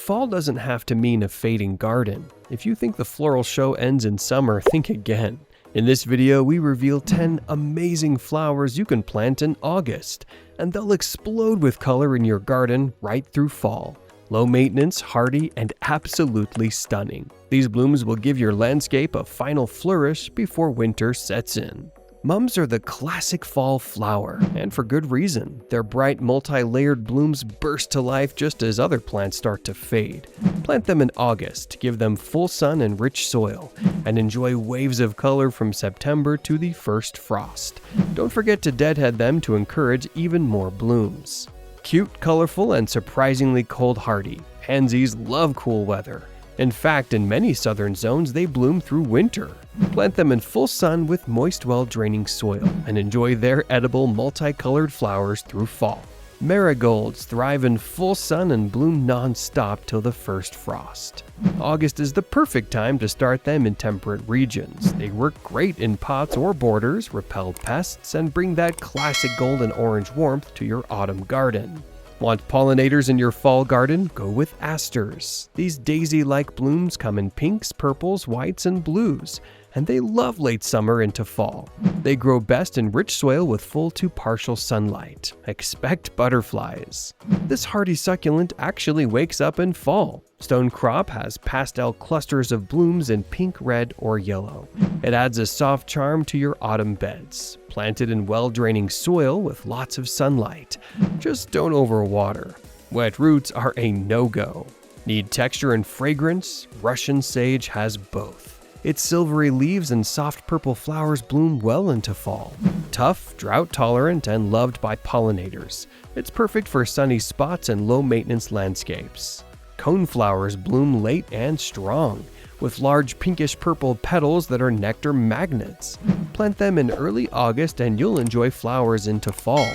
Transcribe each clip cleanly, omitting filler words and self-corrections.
fall doesn't have to mean a fading garden. If you think the floral show ends in summer, think again. In this video, we reveal 10 amazing flowers you can plant in August, and they'll explode with color in your garden right through fall. Low maintenance, hardy, and absolutely stunning. These blooms will give your landscape a final flourish before winter sets in. Mums are the classic fall flower, and for good reason. Their bright, multi-layered blooms burst to life just as other plants start to fade. Plant them in August, give them full sun and rich soil, and enjoy waves of color from September to the first frost. Don't forget to deadhead them to encourage even more blooms. Cute, colorful, and surprisingly cold hardy, pansies love cool weather. In fact, in many southern zones, they bloom through winter. Plant them in full sun with moist, well-draining soil, and enjoy their edible, multicolored flowers through fall. Marigolds thrive in full sun and bloom non-stop till the first frost. August is the perfect time to start them in temperate regions. They work great in pots or borders, repel pests, and bring that classic golden orange warmth to your autumn garden. Want pollinators in your fall garden? Go with asters. These daisy-like blooms come in pinks, purples, whites, and blues, and they love late summer into fall. They grow best in rich soil with full to partial sunlight. Expect butterflies. This hardy succulent actually wakes up in fall. Stonecrop has pastel clusters of blooms in pink, red, or yellow. It adds a soft charm to your autumn beds. Planted in well-draining soil with lots of sunlight. Just don't overwater. Wet roots are a no-go. Need texture and fragrance? Russian sage has both. Its silvery leaves and soft purple flowers bloom well into fall. Tough, drought-tolerant, and loved by pollinators. It's perfect for sunny spots and low-maintenance landscapes. Coneflowers bloom late and strong, with large pinkish-purple petals that are nectar magnets. Plant them in early August and you'll enjoy flowers into fall,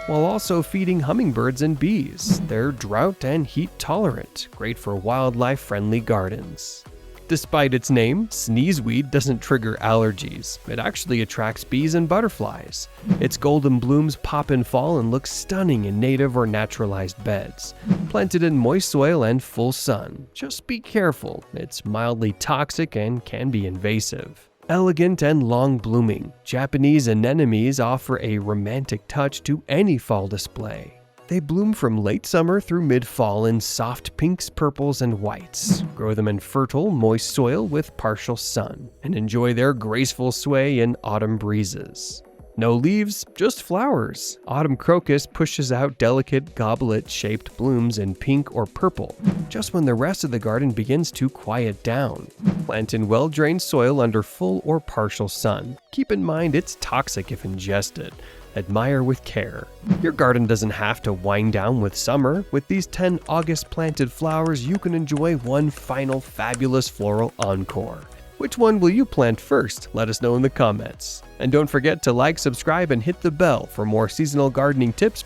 while also feeding hummingbirds and bees. They're drought and heat-tolerant, great for wildlife-friendly gardens. Despite its name, Sneezeweed doesn't trigger allergies. It actually attracts bees and butterflies. Its golden blooms pop in fall and look stunning in native or naturalized beds. Planted in moist soil and full sun. Just be careful, it's mildly toxic and can be invasive. Elegant and long blooming, Japanese anemones offer a romantic touch to any fall display. They bloom from late summer through mid-fall in soft pinks, purples, and whites. Grow them in fertile, moist soil with partial sun, and enjoy their graceful sway in autumn breezes. No leaves, just flowers. Autumn crocus pushes out delicate goblet-shaped blooms in pink or purple, just when the rest of the garden begins to quiet down. Plant in well-drained soil under full or partial sun. Keep in mind it's toxic if ingested. Admire with care. Your garden doesn't have to wind down with summer. With these 10 August planted flowers, you can enjoy one final fabulous floral encore. Which one will you plant first? Let us know in the comments. And don't forget to like, subscribe, and hit the bell for more seasonal gardening tips